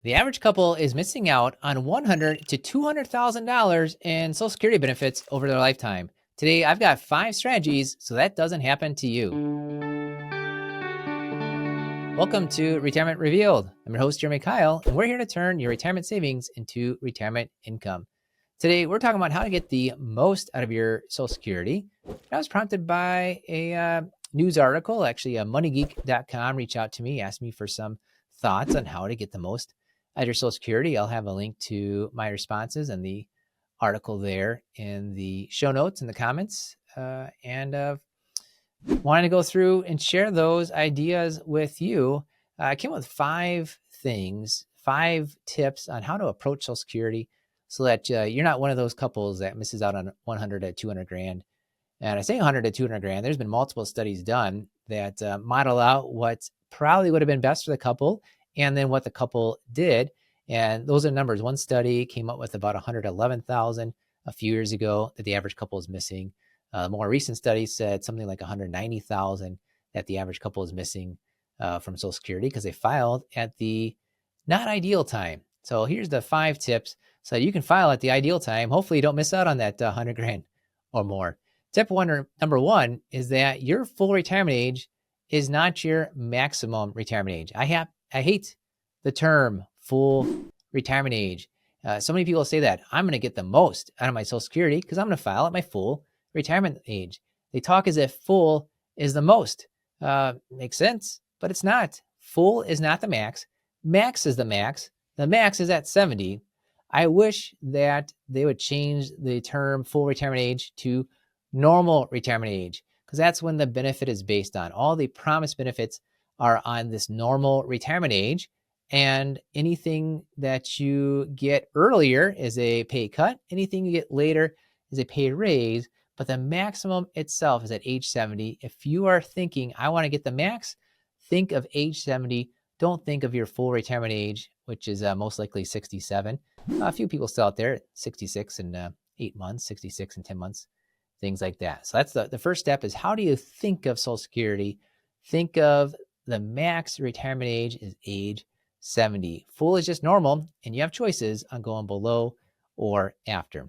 The average couple is missing out on $100,000 to $200,000 in Social Security benefits over their lifetime. Today, I've got 5 strategies so that doesn't happen to you. Welcome to Retirement Revealed. I'm your host, Jeremy Keil, and we're here to turn your retirement savings into retirement income. Today, we're talking about how to get the most out of your Social Security. I was prompted by a news article. Actually, moneygeek.com reached out to me, asked me for some thoughts on how to get the most out of your Social Security. I'll have a link to my responses and the article there in the show notes in the comments. Wanted to go through and share those ideas with you. I came up with 5 things, 5 tips on how to approach Social Security so that you're not one of those couples that misses out on 100 to 200 grand. And I say 100 to 200 grand. There's been multiple studies done that model out what probably would have been best for the couple and then what the couple did. And those are numbers. One study came up with about 111,000 a few years ago that the average couple is missing. More recent studies said something like 190,000 that the average couple is missing from Social Security because they filed at the not ideal time. So here's the 5 tips so you can file at the ideal time. Hopefully you don't miss out on that 100 grand or more. Number one is that your full retirement age is not your maximum retirement age. I hate the term full retirement age. So many people say that I'm going to get the most out of my Social Security because I'm going to file at my full retirement age. They talk as if full is the most. Makes sense, but it's not. Full is not the max. Max is the max. The max is at 70. I wish that they would change the term full retirement age to normal retirement age, because that's when the benefit is based on. All the promised benefits are on this normal retirement age, and anything that you get earlier is a pay cut. Anything you get later is a pay raise, but the maximum itself is at age 70. If you are thinking, I want to get the max, think of age 70. Don't think of your full retirement age, which is most likely 67. A few people still out there at 66 and 8 months, 66 and 10 months. Things like that. So that's the first step is how do you think of Social Security? Think of the max retirement age is age 70. Full is just normal, and you have choices on going below or after.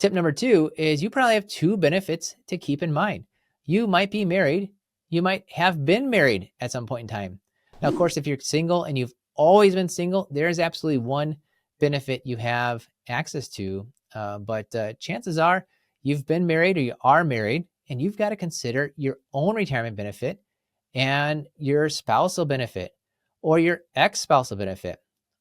Tip number 2 is you probably have 2 benefits to keep in mind. You might be married. You might have been married at some point in time. Now, of course, if you're single and you've always been single, there's absolutely one benefit you have access to. But chances are you've been married or you are married, and you've got to consider your own retirement benefit and your spousal benefit or your ex-spousal benefit.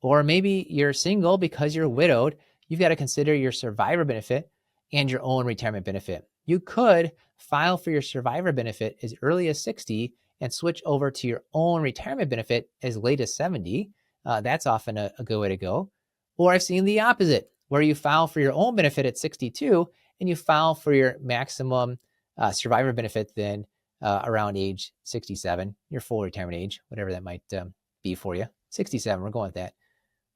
Or maybe you're single because you're widowed. You've got to consider your survivor benefit and your own retirement benefit. You could file for your survivor benefit as early as 60 and switch over to your own retirement benefit as late as 70. That's often a good way to go. Or I've seen the opposite, where you file for your own benefit at 62 and you file for your maximum survivor benefit then around age 67, your full retirement age, whatever that might be for you. 67, we're going with that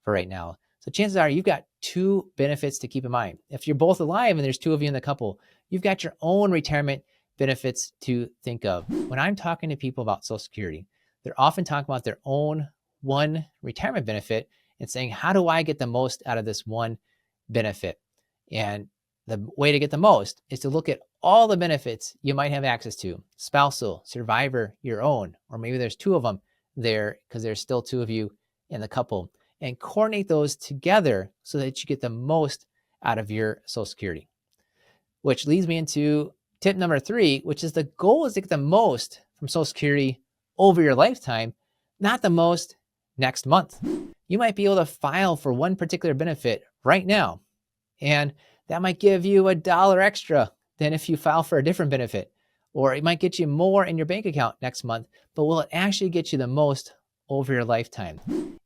for right now. So chances are you've got 2 benefits to keep in mind. If you're both alive and there's 2 of you in the couple, you've got your own retirement benefits to think of. When I'm talking to people about Social Security, they're often talking about their own one retirement benefit and saying, how do I get the most out of this one benefit? And the way to get the most is to look at all the benefits you might have access to: spousal, survivor, your own, or maybe there's 2 of them there because there's still 2 of you in the couple, and coordinate those together so that you get the most out of your Social Security. Which leads me into tip number 3, which is the goal is to get the most from Social Security over your lifetime, not the most next month. You might be able to file for one particular benefit right now, and that might give you $1 extra than if you file for a different benefit, or it might get you more in your bank account next month, but will it actually get you the most over your lifetime?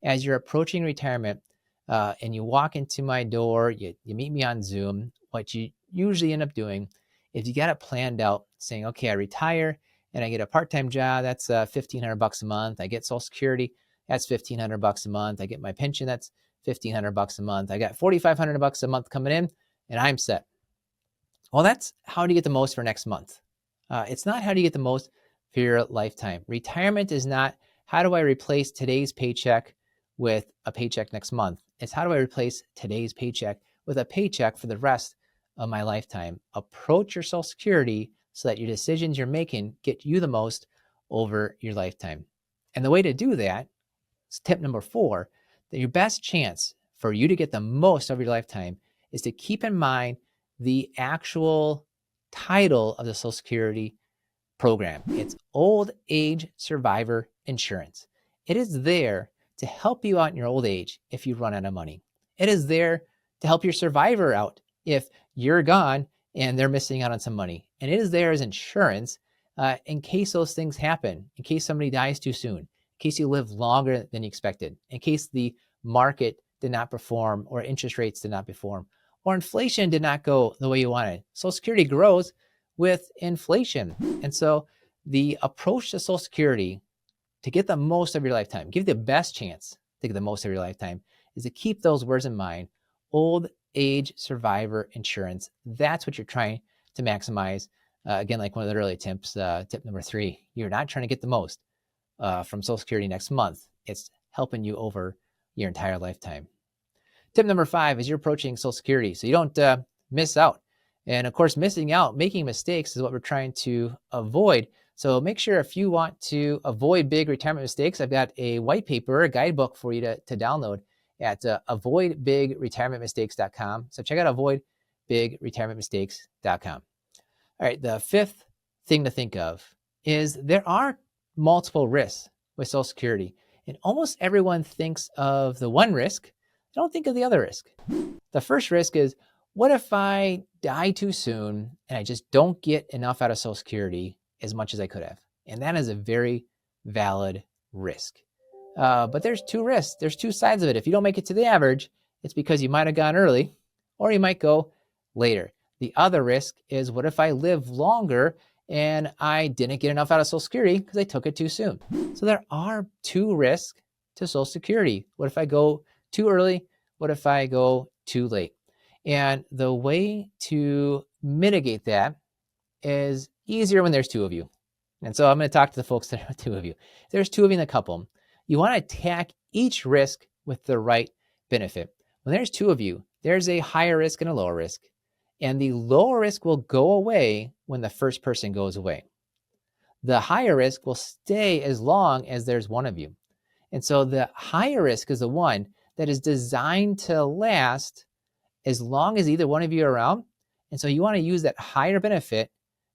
As you're approaching retirement and you walk into my door, you meet me on Zoom, what you usually end up doing is you got it planned out, saying, okay, I retire and I get a part-time job, that's $1,500 a month. I get Social Security, that's $1,500 a month. I get my pension, that's $1,500 a month. I got $4,500 a month coming in, and I'm set. Well, that's how do you get the most for next month. It's not how do you get the most for your lifetime. Retirement is not how do I replace today's paycheck with a paycheck next month. It's how do I replace today's paycheck with a paycheck for the rest of my lifetime? Approach your Social Security so that your decisions you're making get you the most over your lifetime. And the way to do that is tip number 4, that your best chance for you to get the most of your lifetime is to keep in mind the actual title of the Social Security program. It's Old Age Survivor Insurance. It is there to help you out in your old age if you run out of money. It is there to help your survivor out if you're gone and they're missing out on some money. And it is there as insurance in case those things happen, in case somebody dies too soon, in case you live longer than you expected, in case the market did not perform or interest rates did not perform or inflation did not go the way you wanted. Social Security grows with inflation. And so the approach to Social Security to get the most of your lifetime, give you the best chance to get the most of your lifetime, is to keep those words in mind. Old age survivor insurance. That's what you're trying to maximize. Again, like one of the earlier tips, tip number 3, you're not trying to get the most from Social Security next month. It's helping you over your entire lifetime. Tip number 5 is you're approaching Social Security so you don't miss out. And of course, missing out, making mistakes is what we're trying to avoid. So make sure if you want to avoid big retirement mistakes, I've got a white paper, a guidebook for you to download at avoidbigretirementmistakes.com. So check out avoidbigretirementmistakes.com. All right, the 5th thing to think of is there are multiple risks with Social Security. And almost everyone thinks of the one risk. They don't think of the other risk. The first risk is, what if I die too soon and I just don't get enough out of Social Security as much as I could have? And that is a very valid risk. But there's 2 risks. There's 2 sides of it. If you don't make it to the average, it's because you might have gone early or you might go later. The other risk is, what if I live longer and I didn't get enough out of Social Security because I took it too soon? So there are 2 risks to Social Security. What if I go too early? What if I go too late? And the way to mitigate that is easier when there's 2 of you. And so I'm going to talk to the folks that are 2 of you. If there's 2 of you in the couple, you want to attack each risk with the right benefit. When there's 2 of you, there's a higher risk and a lower risk. And the lower risk will go away when the first person goes away. The higher risk will stay as long as there's 1 of you. And so the higher risk is the one that is designed to last as long as either one of you are around. And so you want to use that higher benefit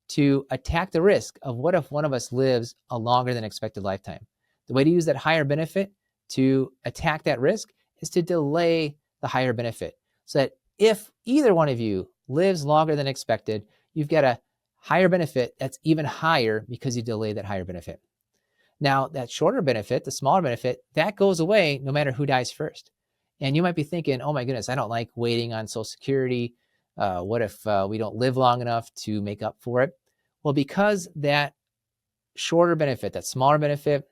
to attack the risk of what if one of us lives a longer than expected lifetime. The way to use that higher benefit to attack that risk is to delay the higher benefit, so that if either one of you lives longer than expected, you've got a higher benefit that's even higher because you delay that higher benefit. Now, that shorter benefit, the smaller benefit, that goes away no matter who dies first. And you might be thinking, oh my goodness, I don't like waiting on Social Security. What if we don't live long enough to make up for it? Well, because that shorter benefit, that smaller benefit,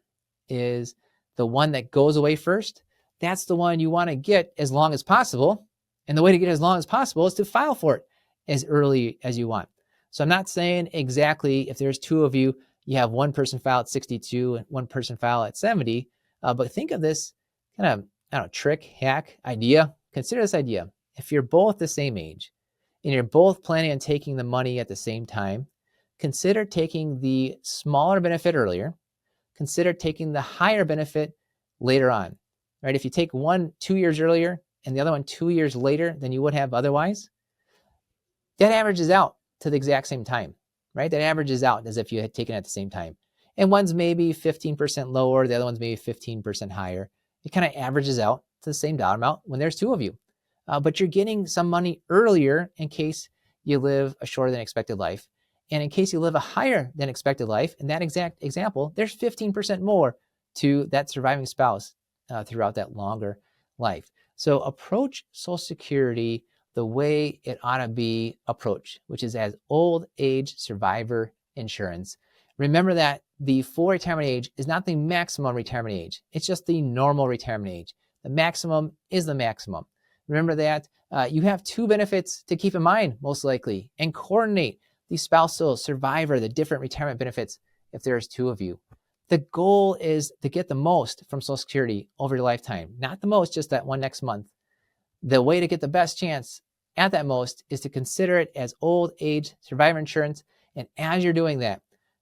is the one that goes away first, that's the one you want to get as long as possible. And the way to get as long as possible is to file for it as early as you want. So I'm not saying exactly if there's 2 of you, you have one person file at 62 and one person file at 70, but think of this kind of, trick, hack, idea. Consider this idea. If you're both the same age and you're both planning on taking the money at the same time, consider taking the smaller benefit earlier. Consider taking the higher benefit later on, right? If you take one 2 years earlier and the other one 2 years later than you would have otherwise, that averages out to the exact same time, right? That averages out as if you had taken it at the same time. And one's maybe 15% lower, the other one's maybe 15% higher. It kind of averages out to the same dollar amount when there's 2 of you. But you're getting some money earlier in case you live a shorter than expected life. And in case you live a higher than expected life, in that exact example, there's 15% more to that surviving spouse throughout that longer life. So approach Social Security the way it ought to be approached, which is as old age survivor insurance. Remember that the full retirement age is not the maximum retirement age. It's just the normal retirement age. The maximum is the maximum. Remember that you have 2 benefits to keep in mind, most likely, and coordinate the spousal, survivor, the different retirement benefits if there's 2 of you. The goal is to get the most from Social Security over your lifetime, not the most just that one next month. The way to get the best chance at that most is to consider it as old age survivor insurance. And as you're doing that,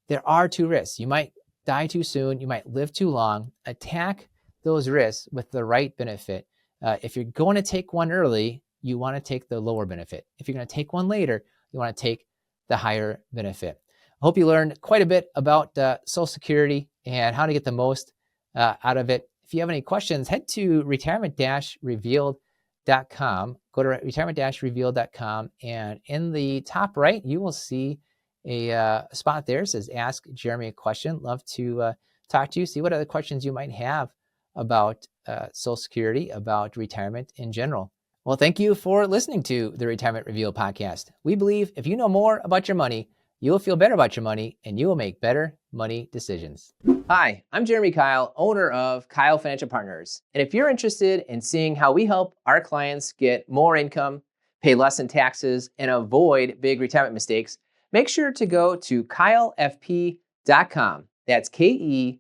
there are two risks. You might die too soon. You might live too long. Attack those risks with the right benefit. If you're going to take one early, you want to take the lower benefit. If you're going to take one later, you want to take the higher benefit. I hope you learned quite a bit about Social Security and how to get the most out of it. If you have any questions, head to retirement-revealed.com. Go to retirement-revealed.com, and in the top right, you will see a spot there. It says Ask Jeremy a Question. Love to talk to you, see what other questions you might have about Social Security, about retirement in general. Well, thank you for listening to the Retirement Revealed podcast. We believe if you know more about your money, you will feel better about your money and you will make better money decisions. Hi, I'm Jeremy Keil, owner of Keil Financial Partners. And if you're interested in seeing how we help our clients get more income, pay less in taxes, and avoid big retirement mistakes, make sure to go to keilfp.com. That's KEILFP.com.